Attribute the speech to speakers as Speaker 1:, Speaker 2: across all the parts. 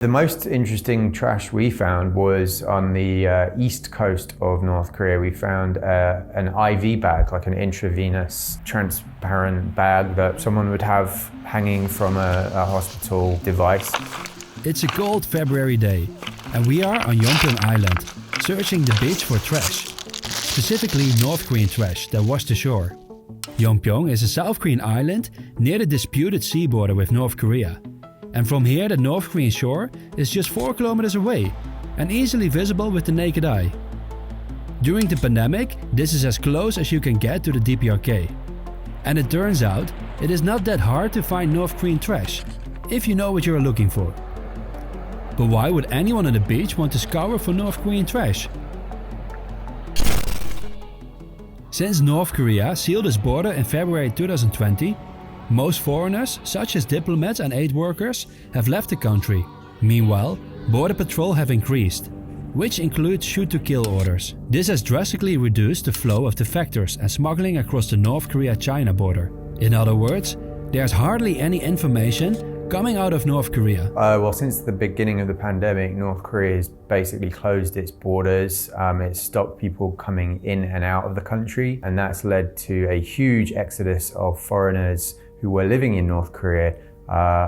Speaker 1: The most interesting trash we found was on the east coast of North Korea. We found an IV bag, like an intravenous transparent bag that someone would have hanging from a hospital device.
Speaker 2: It's a cold February day and we are on Yeonpyeong Island, searching the beach for trash, specifically North Korean trash that washed ashore. Yeonpyeong is a South Korean island near the disputed sea border with North Korea. And from here the North Korean shore is just 4 kilometers away and easily visible with the naked eye. During the pandemic, this is as close as you can get to the DPRK. And it turns out, it is not that hard to find North Korean trash, if you know what you are looking for. But why would anyone on the beach want to scour for North Korean trash? Since North Korea sealed its border in February 2020, most foreigners, such as diplomats and aid workers, have left the country. Meanwhile, border patrol have increased, which includes shoot-to-kill orders. This has drastically reduced the flow of defectors and smuggling across the North Korea-China border. In other words, there's hardly any information coming out of North Korea.
Speaker 1: Well, since the beginning of the pandemic, North Korea has basically closed its borders. It's stopped people coming in and out of the country, and that's led to a huge exodus of foreigners who were living in North Korea,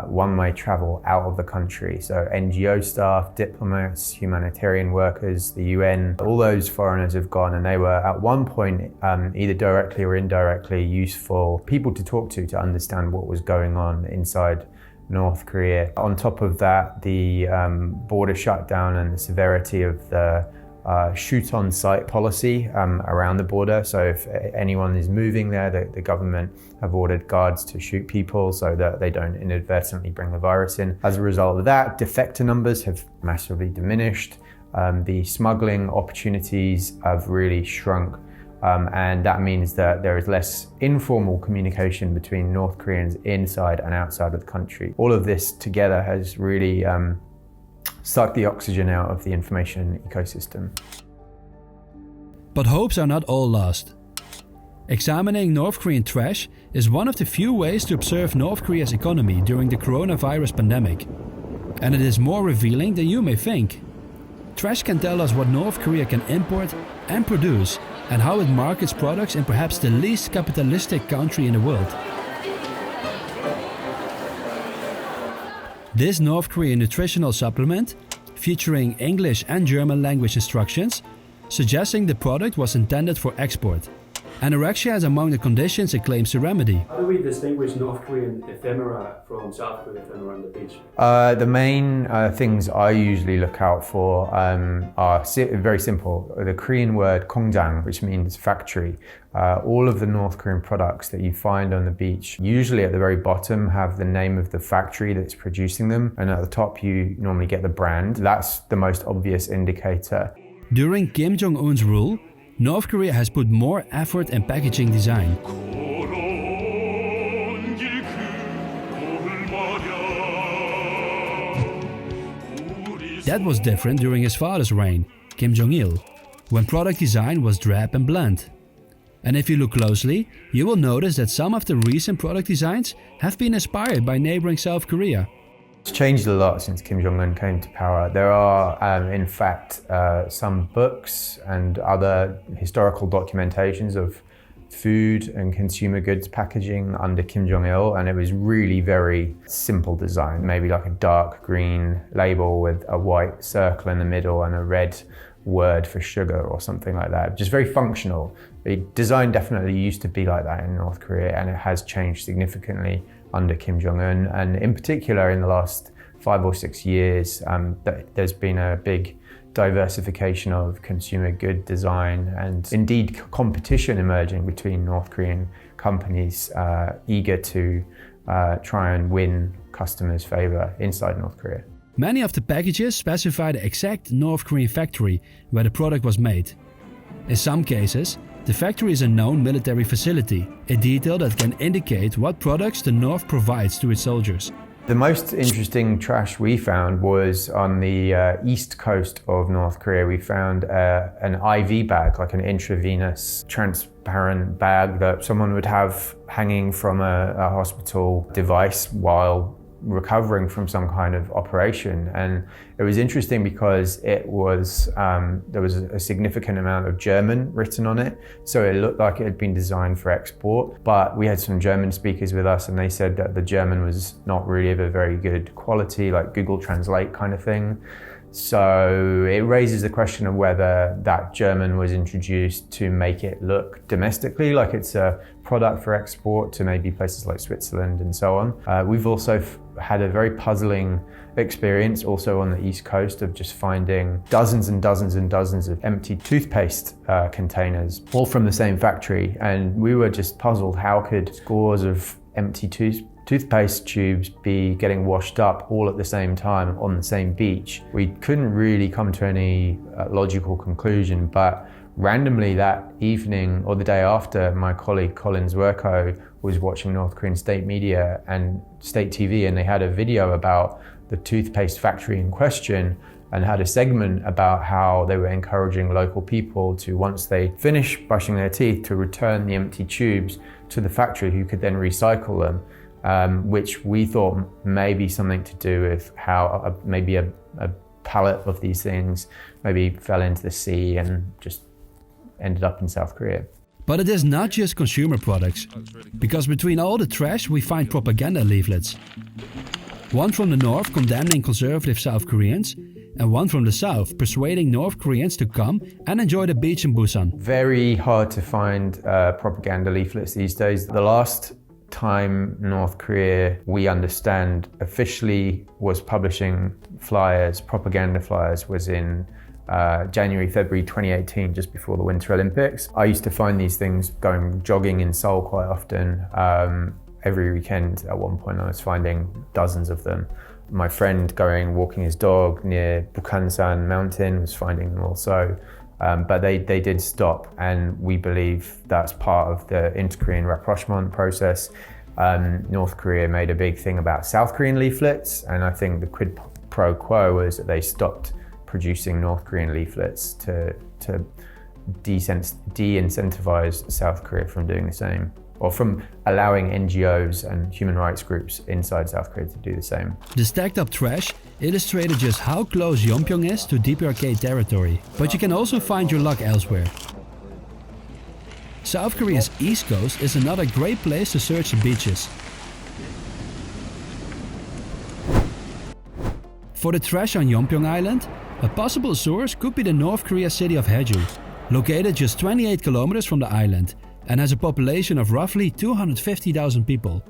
Speaker 1: one-way travel out of the country. So NGO staff, diplomats, humanitarian workers, the UN, all those foreigners have gone, and they were at one point either directly or indirectly useful people to talk to understand what was going on inside North Korea. On top of that, the border shutdown and the severity of the shoot on sight policy around the border. So if anyone is moving there, the government have ordered guards to shoot people so that they don't inadvertently bring the virus in. As a result of that, defector numbers have massively diminished. The smuggling opportunities have really shrunk. And that means that there is less informal communication between North Koreans inside and outside of the country. All of this together has really suck the oxygen out of the information ecosystem.
Speaker 2: But hopes are not all lost. Examining North Korean trash is one of the few ways to observe North Korea's economy during the coronavirus pandemic. And it is more revealing than you may think. Trash can tell us what North Korea can import and produce and how it markets products in perhaps the least capitalistic country in the world. This North Korean nutritional supplement, featuring English and German language instructions, suggesting the product was intended for export. Anorexia is among the conditions it claims to remedy.
Speaker 3: How do we distinguish North Korean ephemera from South Korean ephemera on the beach?
Speaker 1: The main things I usually look out for are very simple. The Korean word kongjang, which means factory. All of the North Korean products that you find on the beach, usually at the very bottom, have the name of the factory that's producing them, and at the top you normally get the brand. That's the most obvious indicator.
Speaker 2: During Kim Jong-un's rule, North Korea has put more effort in packaging design. That was different during his father's reign, Kim Jong-il, when product design was drab and bland. And if you look closely, you will notice that some of the recent product designs have been inspired by neighboring South Korea.
Speaker 1: It's changed a lot since Kim Jong-un came to power. There are, in fact, some books and other historical documentations of food and consumer goods packaging under Kim Jong-il, and it was really very simple design, maybe like a dark green label with a white circle in the middle and a red word for sugar or something like that. Just very functional. The design definitely used to be like that in North Korea, and it has changed significantly under Kim Jong-un, and in particular in the last 5 or 6 years, there's been a big diversification of consumer good design and indeed competition emerging between North Korean companies eager to try and win customers' favor inside North Korea.
Speaker 2: Many of the packages specify the exact North Korean factory where the product was made. In some cases, the factory is a known military facility, a detail that can indicate what products the North provides to its soldiers.
Speaker 1: The most interesting trash we found was on the east coast of North Korea. We found an IV bag, like an intravenous transparent bag that someone would have hanging from a hospital device while recovering from some kind of operation. And it was interesting because it was there was a significant amount of German written on it, so it looked like it had been designed for export. But we had some German speakers with us, and they said that the German was not really of a very good quality, like Google Translate kind of thing. So it raises the question of whether that German was introduced to make it look domestically like it's a product for export to maybe places like Switzerland and so on. We've also had a very puzzling experience also on the East Coast of just finding dozens and dozens and dozens of empty toothpaste containers, all from the same factory. And we were just puzzled, how could scores of empty toothpaste tubes be getting washed up all at the same time on the same beach? We couldn't really come to any logical conclusion, but randomly that evening or the day after, my colleague Colin Zwerko was watching North Korean state media and state TV, and they had a video about the toothpaste factory in question and had a segment about how they were encouraging local people to, once they finish brushing their teeth, to return the empty tubes to the factory who could then recycle them. Which we thought may be something to do with how maybe a pallet of these things maybe fell into the sea and just ended up in South Korea.
Speaker 2: But it is not just consumer products, because between all the trash we find propaganda leaflets. One from the north condemning conservative South Koreans, and one from the south persuading North Koreans to come and enjoy the beach in Busan.
Speaker 1: Very hard to find propaganda leaflets these days. The last time North Korea, we understand, officially was publishing flyers, propaganda flyers, was in January, February 2018, just before the Winter Olympics. I used to find these things going jogging in Seoul quite often. Every weekend at one point I was finding dozens of them. My friend going walking his dog near Bukhansan mountain was finding them also. But they did stop, and we believe that's part of the inter-Korean rapprochement process. North Korea made a big thing about South Korean leaflets, and I think the quid pro quo was that they stopped producing North Korean leaflets to de-incentivize South Korea from doing the same, or from allowing NGOs and human rights groups inside South Korea to do the same.
Speaker 2: The stacked up trash illustrated just how close Yeonpyeong is to DPRK territory, but you can also find your luck elsewhere. South Korea's east coast is another great place to search the beaches. For the trash on Yeonpyeong Island, a possible source could be the North Korea city of Haeju, located just 28 kilometers from the island and has a population of roughly 250,000 people.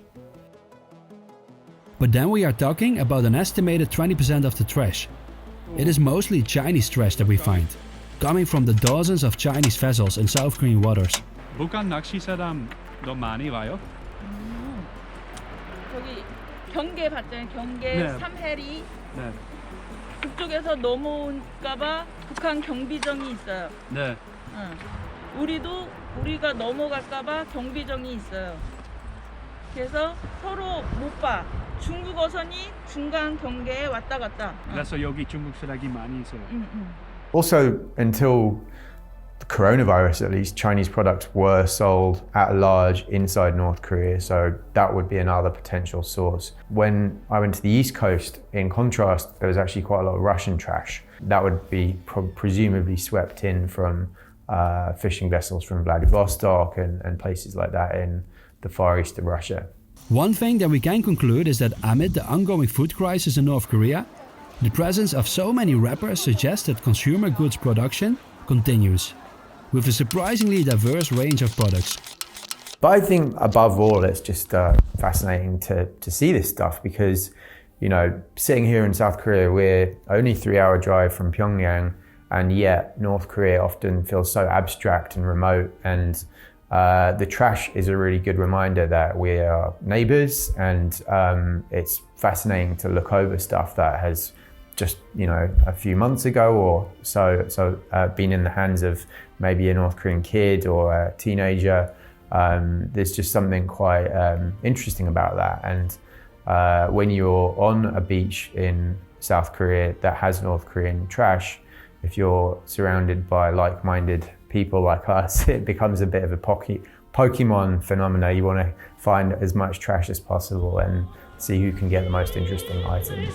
Speaker 2: But then we are talking about an estimated 20% of the trash. It is mostly Chinese trash that we find, coming from the dozens of Chinese vessels in South Korean waters.
Speaker 4: 북한 낚시 사람 너 많이 와요?
Speaker 5: 저기 경계 봤잖아요. 경계
Speaker 4: 네.
Speaker 5: 삼해리
Speaker 4: 네.
Speaker 5: 그쪽에서 넘어올까봐 북한 경비정이 있어요.
Speaker 4: 네.
Speaker 5: 우리가 넘어갈까봐 경비정이 있어요. 그래서 서로 못 봐. 중국 어선이 중간 경계에 왔다 갔다.
Speaker 4: 그래서 여기 중국 수락이 많이 있어요.
Speaker 1: Also, until the coronavirus, at least, Chinese products were sold at large inside North Korea, so that would be another potential source. When I went to the East Coast, in contrast, there was actually quite a lot of Russian trash. That would be presumably swept in from fishing vessels from Vladivostok and places like that in the far east of Russia.
Speaker 2: One thing that we can conclude is that amid the ongoing food crisis in North Korea, the presence of so many rappers suggests that consumer goods production continues, with a surprisingly diverse range of products.
Speaker 1: But I think above all, it's just fascinating to see this stuff because, you know, sitting here in South Korea, we're only 3-hour drive from Pyongyang, and yet North Korea often feels so abstract and remote, and the trash is a really good reminder that we are neighbors, and it's fascinating to look over stuff that has just, you know, a few months ago or so been in the hands of maybe a North Korean kid or a teenager. There's just something quite interesting about that. And when you're on a beach in South Korea that has North Korean trash, if you're surrounded by like-minded people like us, it becomes a bit of a Pokemon phenomena. You want to find as much trash as possible and see who can get the most interesting items.